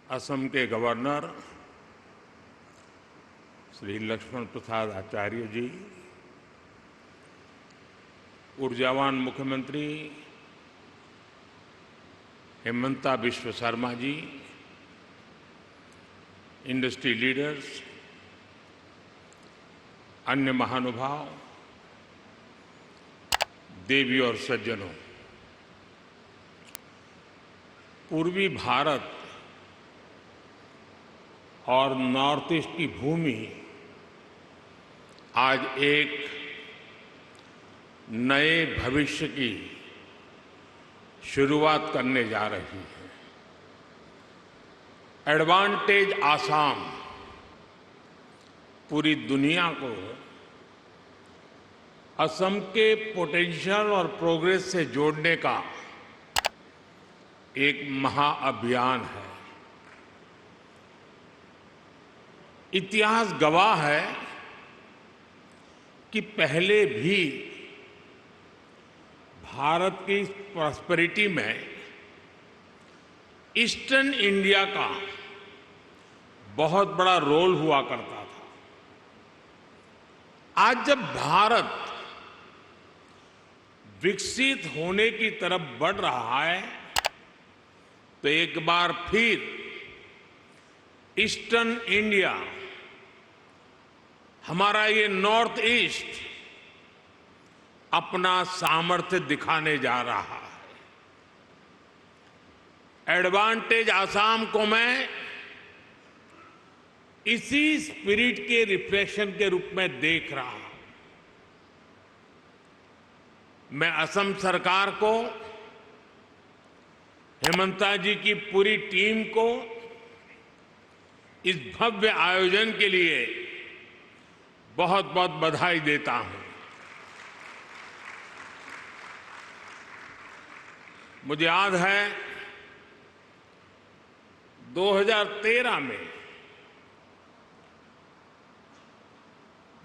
असम के गवर्नर श्री लक्ष्मण प्रसाद आचार्य जी, ऊर्जावान मुख्यमंत्री हेमंता बिश्व शर्मा जी, इंडस्ट्री लीडर्स, अन्य महानुभाव, देवी और सज्जनों, पूर्वी भारत और नॉर्थ ईस्ट की भूमि आज एक नए भविष्य की शुरुआत करने जा रही है। एडवांटेज आसाम पूरी दुनिया को असम के पोटेंशियल और प्रोग्रेस से जोड़ने का एक महाअभियान है। इतिहास गवाह है कि पहले भी भारत की प्रॉस्पेरिटी में ईस्टर्न इंडिया का बहुत बड़ा रोल हुआ करता था। आज जब भारत विकसित होने की तरफ बढ़ रहा है तो एक बार फिर ईस्टर्न इंडिया, हमारा ये नॉर्थ ईस्ट अपना सामर्थ्य दिखाने जा रहा है। एडवांटेज आसाम को मैं इसी स्पिरिट के रिफ्लेक्शन के रूप में देख रहा हूं। मैं असम सरकार को, हेमंता जी की पूरी टीम को इस भव्य आयोजन के लिए बहुत बहुत बधाई देता हूं। मुझे याद है 2013 में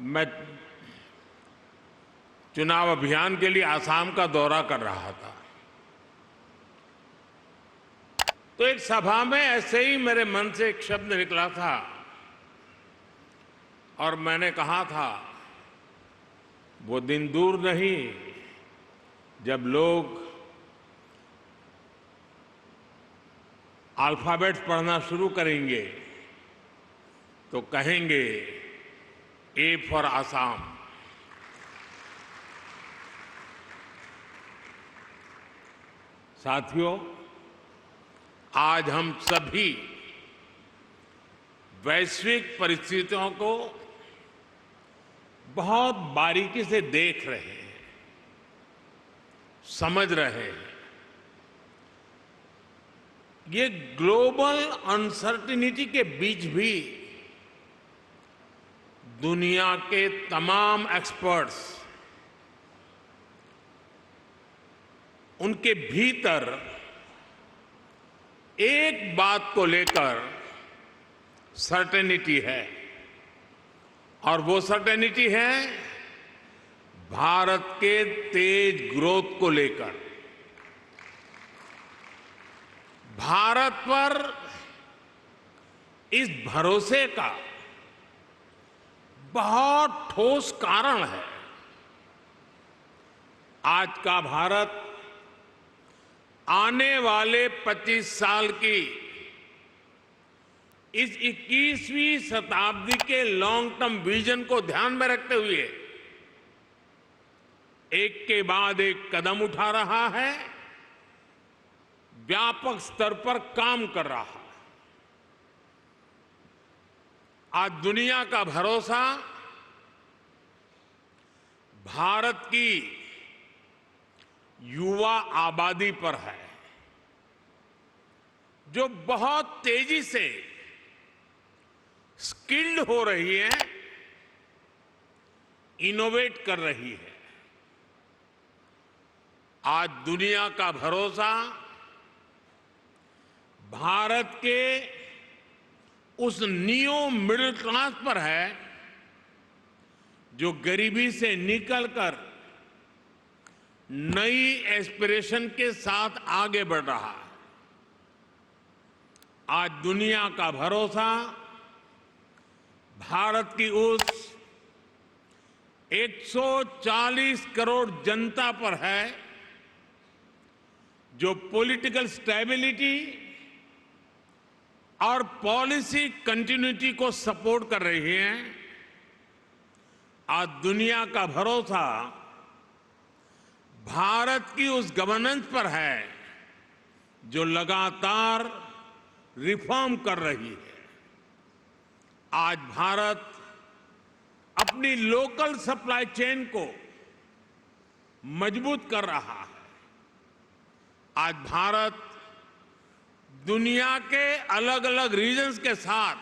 मैं चुनाव अभियान के लिए आसाम का दौरा कर रहा था, तो एक सभा में ऐसे ही मेरे मन से एक शब्द निकला था और मैंने कहा था, वो दिन दूर नहीं जब लोग अल्फाबेट्स पढ़ना शुरू करेंगे तो कहेंगे ए फॉर आसाम। साथियों, आज हम सभी वैश्विक परिस्थितियों को बहुत बारीकी से देख रहे हैं, समझ रहे हैं। ये ग्लोबल अनसर्टेनिटी के बीच भी दुनिया के तमाम एक्सपर्ट्स उनके भीतर एक बात को लेकर सर्टेनिटी है, और वो सर्टेनिटी है भारत के तेज ग्रोथ को लेकर। भारत पर इस भरोसे का बहुत ठोस कारण है। आज का भारत आने वाले 25 साल की इस 21वीं शताब्दी के लॉन्ग टर्म विजन को ध्यान में रखते हुए एक के बाद एक कदम उठा रहा है, व्यापक स्तर पर काम कर रहा है। आज दुनिया का भरोसा भारत की युवा आबादी पर है, जो बहुत तेजी से स्किल्ड हो रही है, इनोवेट कर रही है। आज दुनिया का भरोसा भारत के उस नियो मिडिल क्लास पर है जो गरीबी से निकलकर नई एस्पिरेशन के साथ आगे बढ़ रहा है। आज दुनिया का भरोसा भारत की उस 140 करोड़ जनता पर है जो पॉलिटिकल स्टेबिलिटी और पॉलिसी कंटिन्यूटी को सपोर्ट कर रही है। आज दुनिया का भरोसा भारत की उस गवर्नेंस पर है जो लगातार रिफॉर्म कर रही है। आज भारत अपनी लोकल सप्लाई चेन को मजबूत कर रहा है। आज भारत दुनिया के अलग अलग रीजन्स के साथ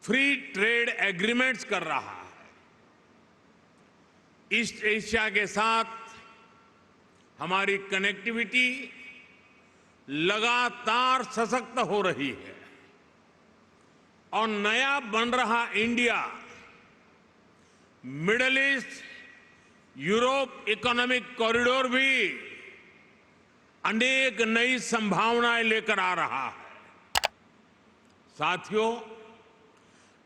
फ्री ट्रेड एग्रीमेंट्स कर रहा है। ईस्ट एशिया के साथ हमारी कनेक्टिविटी लगातार सशक्त हो रही है और नया बन रहा India middle east Europe economic corridor भी अनेक नई संभावनाएं लेकर आ रहा है। साथियों,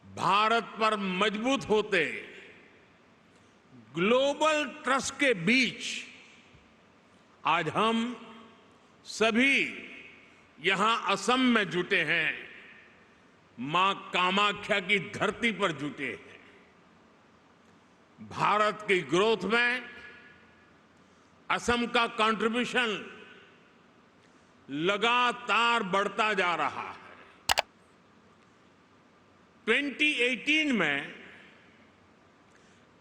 भारत पर मजबूत होते ग्लोबल ट्रस्ट के बीच आज हम सभी यहां असम में जुटे हैं, मां कामाख्या की धरती पर जुटे हैं। भारत की ग्रोथ में असम का कंट्रीब्यूशन लगातार बढ़ता जा रहा है। 2018 में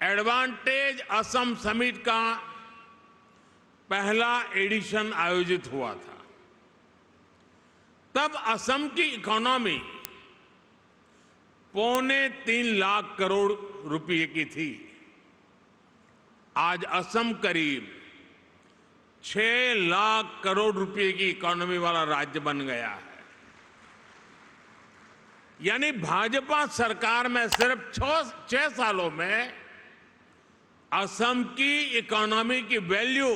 एडवांटेज असम समिट का पहला एडिशन आयोजित हुआ था। तब असम की इकोनॉमी 3.25 लाख करोड़ रुपए की थी। आज असम करीब 6 लाख करोड़ रुपए की इकोनॉमी वाला राज्य बन गया है। यानी भाजपा सरकार में सिर्फ 6 सालों में असम की इकोनॉमी की वैल्यू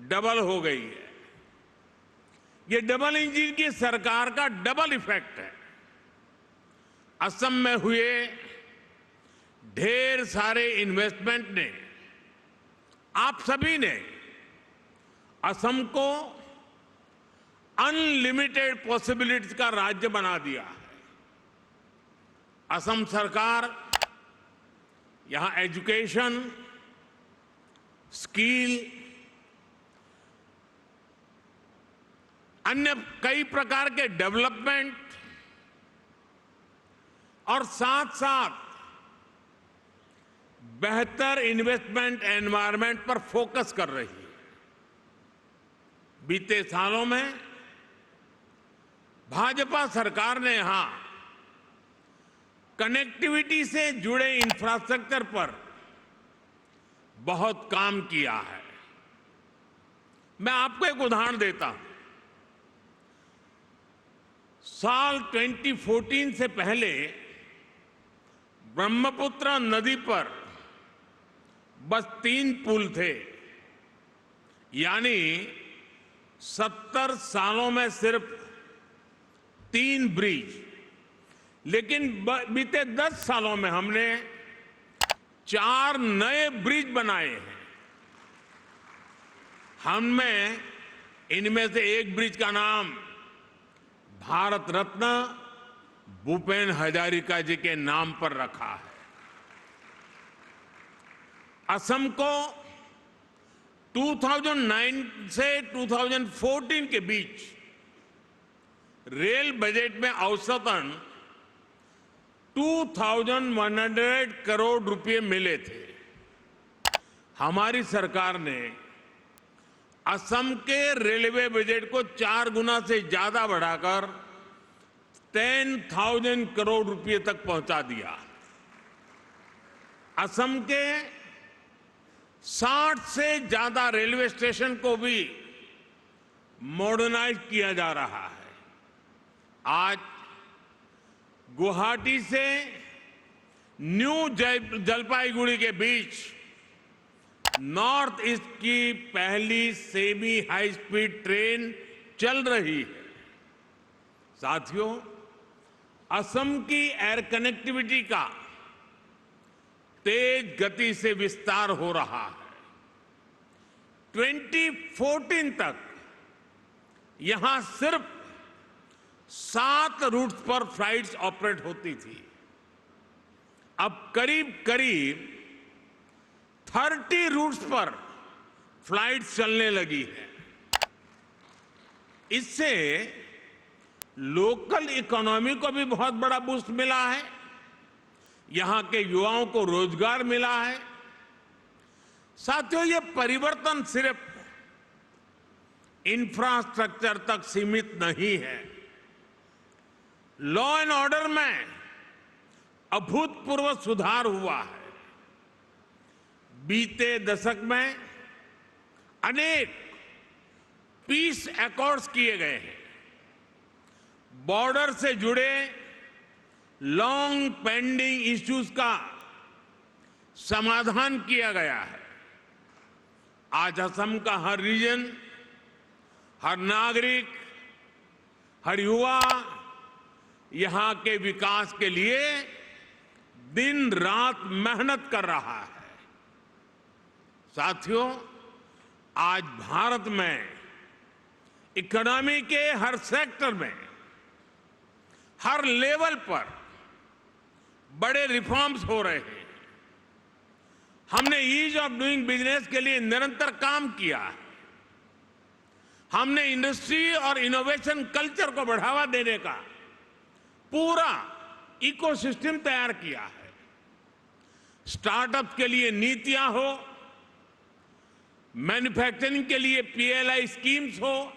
डबल हो गई है। ये डबल इंजन की सरकार का डबल इफेक्ट है। असम में हुए ढेर सारे इन्वेस्टमेंट ने, आप सभी ने असम को अनलिमिटेड पॉसिबिलिटीज का राज्य बना दिया है। असम सरकार यहां एजुकेशन, स्किल, अन्य कई प्रकार के डेवलपमेंट और साथ साथ बेहतर इन्वेस्टमेंट एनवायरनमेंट पर फोकस कर रही है। बीते सालों में भाजपा सरकार ने यहां कनेक्टिविटी से जुड़े इंफ्रास्ट्रक्चर पर बहुत काम किया है। मैं आपको एक उदाहरण देता हूं। साल 2014 से पहले ब्रह्मपुत्र नदी पर बस 3 पुल थे। यानी 70 सालों में सिर्फ 3 ब्रिज। लेकिन बीते 10 सालों में हमने 4 नए ब्रिज बनाए हैं। हमने इनमें से एक ब्रिज का नाम भारत रत्न भूपेन हजारिका जी के नाम पर रखा है। असम को 2009 से 2014 के बीच रेल बजट में औसतन 2100 करोड़ रुपए मिले थे। हमारी सरकार ने असम के रेलवे बजट को 4 गुना से ज्यादा बढ़ाकर 10,000 करोड़ रुपए तक पहुंचा दिया। असम के 60 से ज्यादा रेलवे स्टेशन को भी मॉडर्नाइज किया जा रहा है। आज गुवाहाटी से न्यू जलपाईगुड़ी के बीच नॉर्थ ईस्ट की पहली सेमी हाई स्पीड ट्रेन चल रही है। साथियों, असम की एयर कनेक्टिविटी का तेज गति से विस्तार हो रहा है। 2014 तक यहां सिर्फ 7 रूट्स पर फ्लाइट्स ऑपरेट होती थी। अब करीब करीब 30 रूट्स पर फ्लाइट्स चलने लगी है। इससे लोकल इकोनॉमी को भी बहुत बड़ा बूस्ट मिला है, यहां के युवाओं को रोजगार मिला है। साथियों, ये परिवर्तन सिर्फ इंफ्रास्ट्रक्चर तक सीमित नहीं है। लॉ एंड ऑर्डर में अभूतपूर्व सुधार हुआ है। बीते दशक में अनेक पीस एकॉर्ड्स किए गए हैं। बॉर्डर से जुड़े लॉन्ग पेंडिंग इश्यूज का समाधान किया गया है। आज असम का हर रीजन, हर नागरिक, हर युवा यहां के विकास के लिए दिन रात मेहनत कर रहा है। साथियों, आज भारत में इकोनॉमी के हर सेक्टर में, हर लेवल पर बड़े रिफॉर्म्स हो रहे हैं। हमने ईज ऑफ डूइंग बिजनेस के लिए निरंतर काम किया है। हमने इंडस्ट्री और इनोवेशन कल्चर को बढ़ावा देने का पूरा इकोसिस्टम तैयार किया है। स्टार्टअप के लिए नीतियां हो, मैन्युफैक्चरिंग के लिए पीएलआई स्कीम्स हो,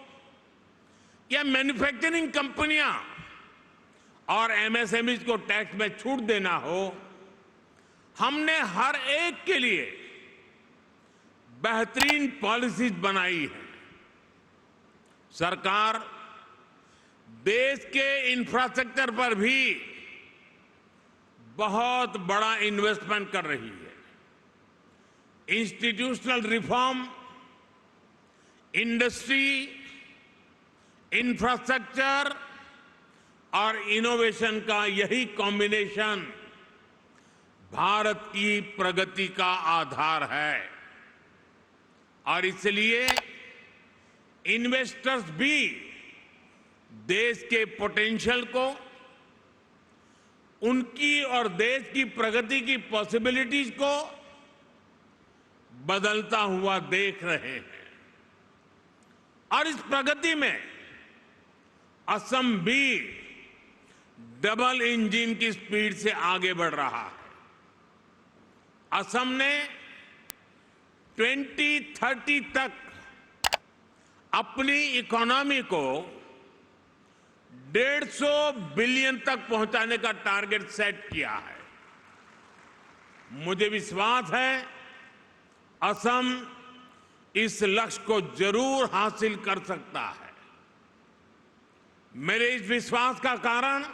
या मैन्युफैक्चरिंग कंपनियां और एमएसएमई को टैक्स में छूट देना हो, हमने हर एक के लिए बेहतरीन पॉलिसीज बनाई है। सरकार देश के इंफ्रास्ट्रक्चर पर भी बहुत बड़ा इन्वेस्टमेंट कर रही है। इंस्टीट्यूशनल रिफॉर्म, इंडस्ट्री, इंफ्रास्ट्रक्चर और इनोवेशन का यही कॉम्बिनेशन भारत की प्रगति का आधार है। और इसलिए इन्वेस्टर्स भी देश के पोटेंशियल को, उनकी और देश की प्रगति की पॉसिबिलिटीज को बदलता हुआ देख रहे हैं। और इस प्रगति में असम भी डबल इंजन की स्पीड से आगे बढ़ रहा है। असम ने 2030 तक अपनी इकोनॉमी को 150 बिलियन तक पहुंचाने का टारगेट सेट किया है। मुझे विश्वास है असम इस लक्ष्य को जरूर हासिल कर सकता है। मेरे इस विश्वास का कारण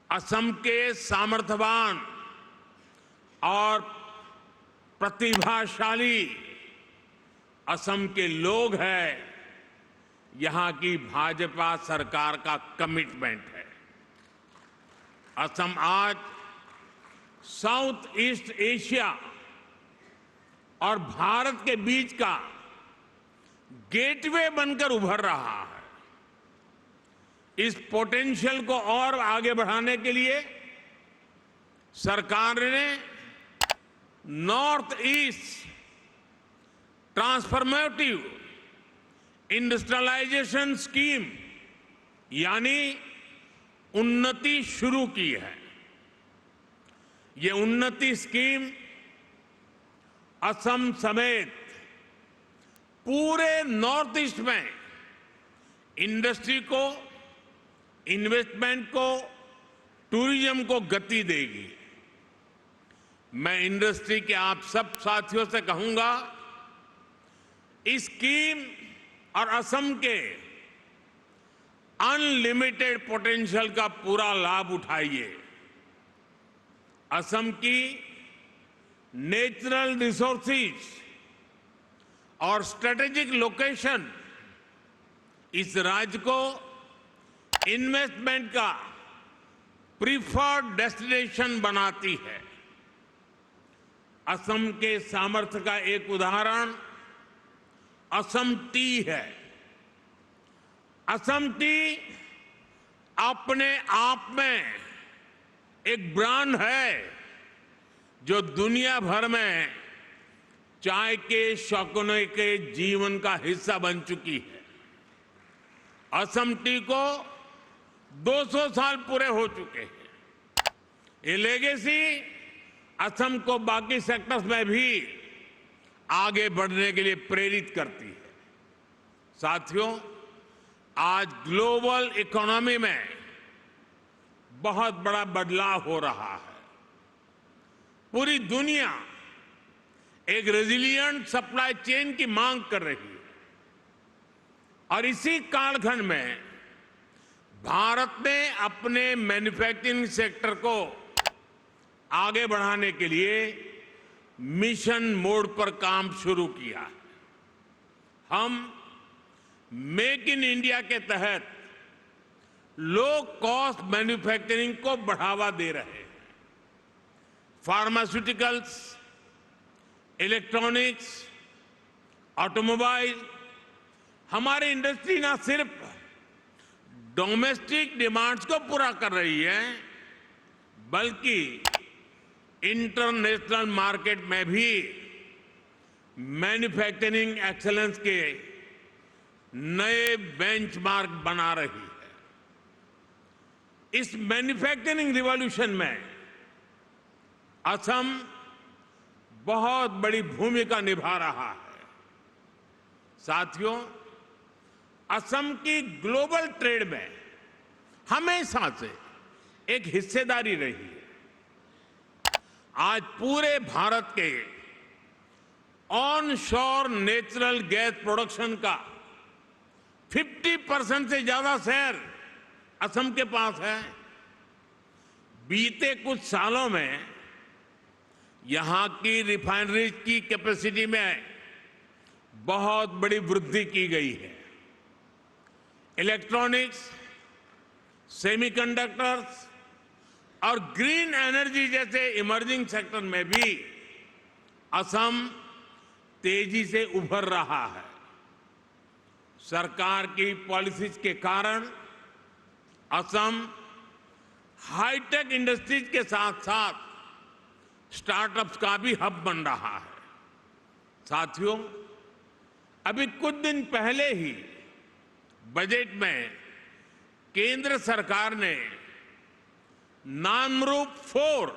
असम के सामर्थ्यवान और प्रतिभाशाली असम के लोग हैं, यहां की भाजपा सरकार का कमिटमेंट है। असम आज साउथ ईस्ट एशिया और भारत के बीच का गेटवे बनकर उभर रहा है। इस पोटेंशियल को और आगे बढ़ाने के लिए सरकार ने North East transformative industrialisation scheme यानी उन्नति शुरू की है। ये उन्नति स्कीम असम समेत पूरे नॉर्थ ईस्ट में इंडस्ट्री को, इन्वेस्टमेंट को, टूरिज्म को गति देगी। मैं इंडस्ट्री के आप सब साथियों से कहूंगा, इस स्कीम और असम के अनलिमिटेड पोटेंशियल का पूरा लाभ उठाइए। असम की नेचुरल रिसोर्सेज और स्ट्रेटेजिक लोकेशन इस राज्य को इन्वेस्टमेंट का प्रीफर्ड डेस्टिनेशन बनाती है। असम के सामर्थ्य का एक उदाहरण असम टी है। असम टी अपने आप में एक ब्रांड है जो दुनिया भर में चाय के शौकीनों के जीवन का हिस्सा बन चुकी है। असम टी को 200 साल पूरे हो चुके हैं। ये लेगेसी असम को बाकी सेक्टर्स में भी आगे बढ़ने के लिए प्रेरित करती है। साथियों, आज ग्लोबल इकोनॉमी में बहुत बड़ा बदलाव हो रहा है। पूरी दुनिया एक रेजिलिएंट सप्लाई चेन की मांग कर रही है और इसी कालखंड में भारत ने अपने मैन्युफैक्चरिंग सेक्टर को आगे बढ़ाने के लिए मिशन मोड पर काम शुरू किया। हम मेक इन इंडिया के तहत लो कॉस्ट मैन्युफैक्चरिंग को बढ़ावा दे रहे हैं। फार्मास्यूटिकल्स, इलेक्ट्रॉनिक्स, ऑटोमोबाइल, हमारी इंडस्ट्री ना सिर्फ डोमेस्टिक डिमांड्स को पूरा कर रही है बल्कि इंटरनेशनल मार्केट में भी मैन्युफैक्चरिंग एक्सेलेंस के नए बेंचमार्क बना रही है। इस मैन्युफैक्चरिंग रिवॉल्यूशन में असम बहुत बड़ी भूमिका निभा रहा है। साथियों, असम की ग्लोबल ट्रेड में हमेशा से एक हिस्सेदारी रही है। आज पूरे भारत के ऑन शोर नेचुरल गैस प्रोडक्शन का 50% से ज्यादा शेयर असम के पास है। बीते कुछ सालों में यहां की रिफाइनरीज की कैपेसिटी में बहुत बड़ी वृद्धि की गई है। इलेक्ट्रॉनिक्स, सेमीकंडक्टर्स और ग्रीन एनर्जी जैसे इमर्जिंग सेक्टर में भी असम तेजी से उभर रहा है। सरकार की पॉलिसीज के कारण असम हाईटेक इंडस्ट्रीज के साथ साथ स्टार्टअप्स का भी हब बन रहा है। साथियों, अभी कुछ दिन पहले ही बजट में केंद्र सरकार ने नामरूप 4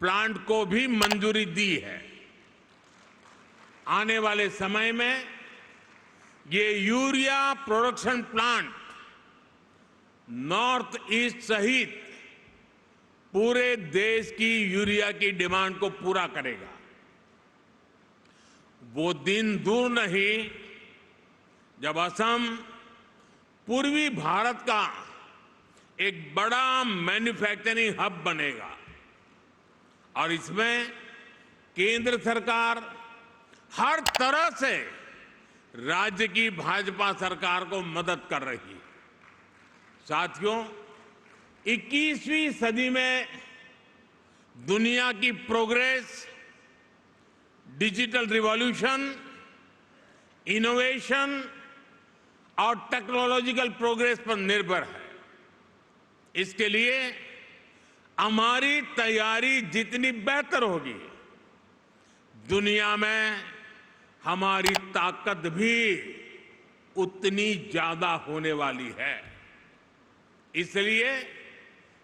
प्लांट को भी मंजूरी दी है। आने वाले समय में ये urea production plant north east सहित पूरे देश की यूरिया की डिमांड को पूरा करेगा। वो दिन दूर नहीं जब असम पूर्वी भारत का एक बड़ा मैन्युफैक्चरिंग हब बनेगा और इसमें केंद्र सरकार हर तरह से राज्य की भाजपा सरकार को मदद कर रही है। साथियों, 21वीं सदी में दुनिया की प्रोग्रेस डिजिटल रिवॉल्यूशन, इनोवेशन और टेक्नोलॉजिकल प्रोग्रेस पर निर्भर है। इसके लिए हमारी तैयारी जितनी बेहतर होगी, दुनिया में हमारी ताकत भी उतनी ज्यादा होने वाली है। इसलिए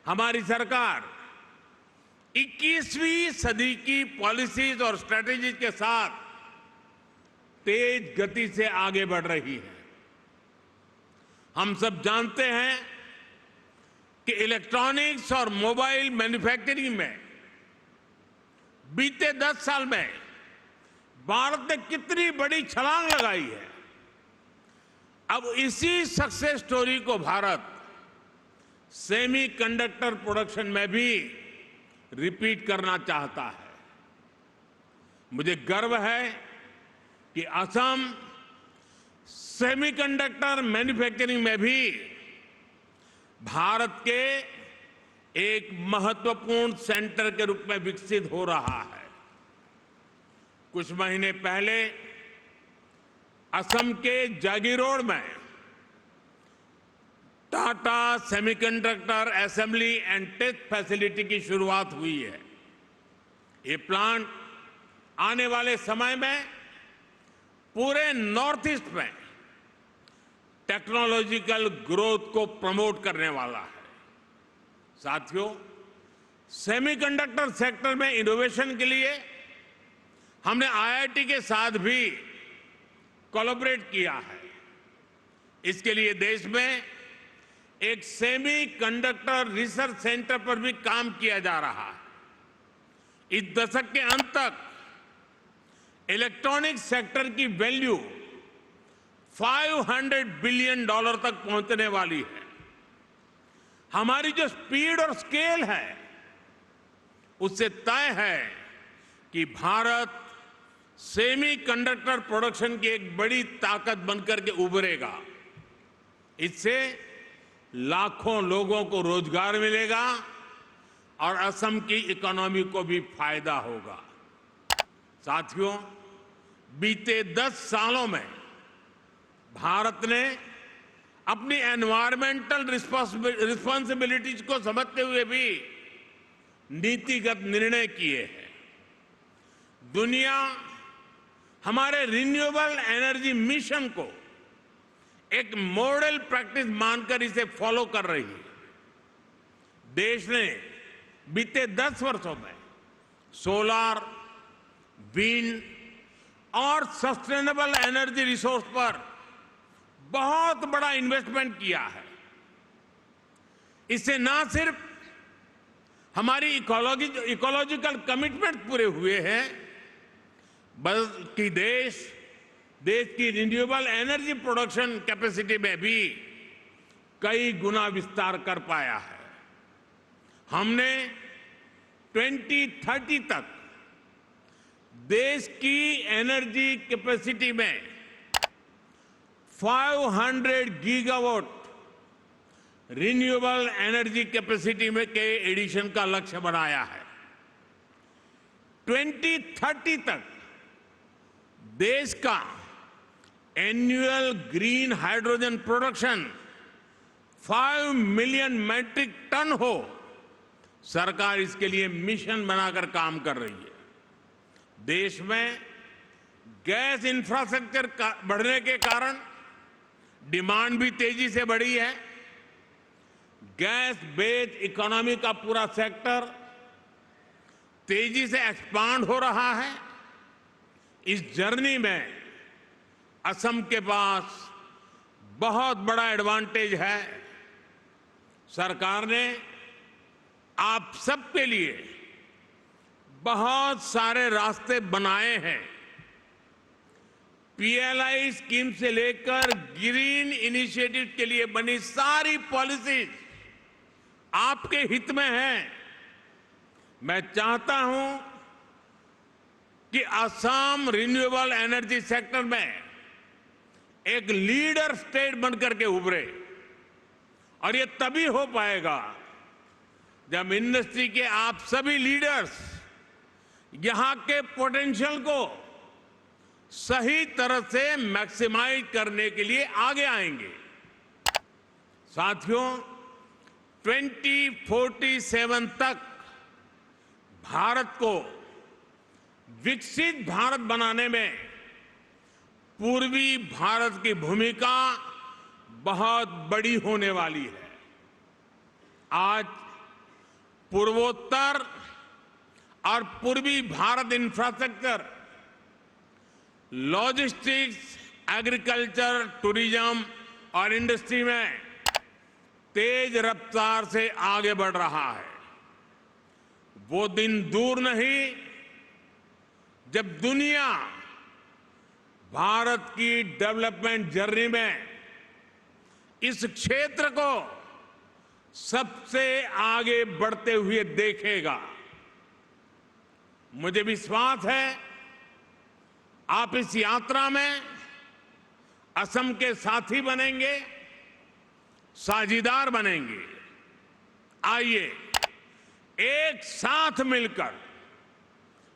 हमारी सरकार 21वीं सदी की पॉलिसीज और स्ट्रेटेजीज के साथ तेज गति से आगे बढ़ रही है। हम सब जानते हैं कि इलेक्ट्रॉनिक्स और मोबाइल मैन्युफैक्चरिंग में बीते 10 साल में भारत ने कितनी बड़ी छलांग लगाई है। अब इसी सक्सेस स्टोरी को भारत सेमीकंडक्टर प्रोडक्शन में भी रिपीट करना चाहता है। मुझे गर्व है कि असम सेमीकंडक्टर मैन्युफैक्चरिंग में भी भारत के एक महत्वपूर्ण सेंटर के रूप में विकसित हो रहा है। कुछ महीने पहले असम के जागीरोड में Tata semiconductor assembly and test facility की शुरुआत हुई है। ये प्लांट आने वाले समय में पूरे नॉर्थ ईस्ट में टेक्नोलॉजिकल ग्रोथ को प्रमोट करने वाला है। साथियों, सेमीकंडक्टर सेक्टर में इनोवेशन के लिए हमने आईआईटी के साथ भी कोलैबोरेट किया है। इसके लिए देश में एक सेमी कंडक्टर रिसर्च सेंटर पर भी काम किया जा रहा है। इस दशक के अंत तक इलेक्ट्रॉनिक सेक्टर की वैल्यू $500 बिलियन तक पहुंचने वाली है। हमारी जो स्पीड और स्केल है उससे तय है कि भारत सेमी कंडक्टर प्रोडक्शन की एक बड़ी ताकत बनकर के उभरेगा। इससे लाखों लोगों को रोजगार मिलेगा और असम की इकोनॉमी को भी फायदा होगा। साथियों, बीते 10 सालों में भारत ने अपनी एनवायरमेंटल रिस्पॉन्सिबिलिटीज को समझते हुए भी नीतिगत निर्णय किए हैं। दुनिया हमारे रिन्यूएबल एनर्जी मिशन को एक मॉडल प्रैक्टिस मानकर इसे फॉलो कर रही है। देश ने बीते 10 वर्षों में सोलर, विंड और सस्टेनेबल एनर्जी रिसोर्स पर बहुत बड़ा इन्वेस्टमेंट किया है। इससे न सिर्फ हमारी इकोलॉजिकल कमिटमेंट पूरे हुए हैं, बल्कि देश की रिन्यूएबल एनर्जी प्रोडक्शन कैपेसिटी में भी कई गुना विस्तार कर पाया है। हमने 2030 तक देश की एनर्जी कैपेसिटी में 500 गीगावाट रिन्यूएबल एनर्जी कैपेसिटी में के एडिशन का लक्ष्य बनाया है। 2030 तक देश का annual green hydrogen production 5 million metric tonne हो, सरकार इसके लिए मिशन बनाकर काम कर रही है। देश में गैस इंफ्रास्ट्रक्चर बढ़ने के कारण डिमांड भी तेजी से बढ़ी है। गैस बेस्ड इकोनॉमी का पूरा सेक्टर तेजी से एक्सपांड हो रहा है। इस जर्नी में असम के पास बहुत बड़ा एडवांटेज है। सरकार ने आप सबके लिए बहुत सारे रास्ते बनाए हैं। पीएलआई स्कीम से लेकर ग्रीन इनिशिएटिव के लिए बनी सारी पॉलिसीज आपके हित में है। मैं चाहता हूं कि असम रिन्यूएबल एनर्जी सेक्टर में एक लीडर स्टेट बनकर के उभरे, और ये तभी हो पाएगा जब इंडस्ट्री के आप सभी लीडर्स यहां के पोटेंशियल को सही तरह से मैक्सिमाइज करने के लिए आगे आएंगे। साथियों, 2047 तक भारत को विकसित भारत बनाने में पूर्वी भारत की भूमिका बहुत बड़ी होने वाली है। आज पूर्वोत्तर और पूर्वी Bharat infrastructure, logistics, agriculture, tourism और इंडस्ट्री में तेज रफ्तार से आगे बढ़ रहा है। वो दिन दूर नहीं जब दुनिया भारत की डेवलपमेंट जर्नी में इस क्षेत्र को सबसे आगे बढ़ते हुए देखेगा। मुझे विश्वास है आप इस यात्रा में असम के साथी बनेंगे, साझीदार बनेंगे। आइए एक साथ मिलकर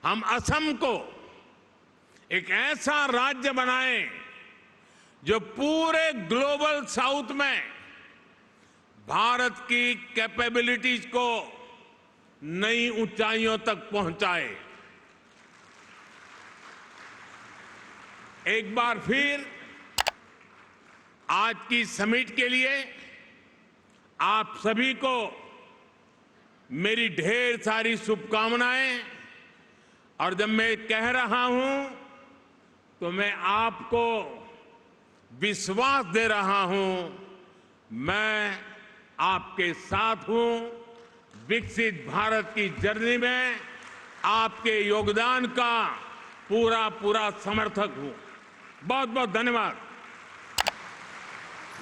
हम असम को एक ऐसा राज्य बनाएं जो पूरे ग्लोबल साउथ में भारत की कैपेबिलिटीज को नई ऊंचाइयों तक पहुंचाए। एक बार फिर आज की समिट के लिए आप सभी को मेरी ढेर सारी शुभकामनाएं। और जब मैं कह रहा हूं तो मैं आपको विश्वास दे रहा हूं, मैं आपके साथ हूं। विकसित भारत की जर्नी में आपके योगदान का पूरा समर्थक हूं। बहुत बहुत धन्यवाद।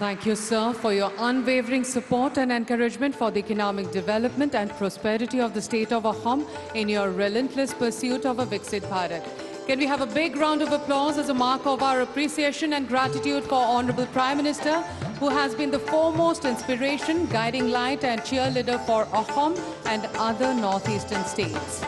Thank you, sir, for your unwavering support and encouragement for the economic development and prosperity of the state of Assam in your relentless pursuit of a Viksit Bharat. Can we have a big round of applause as a mark of our appreciation and gratitude for Honorable Prime Minister, who has been the foremost inspiration, guiding light and cheerleader for Assam and other northeastern states.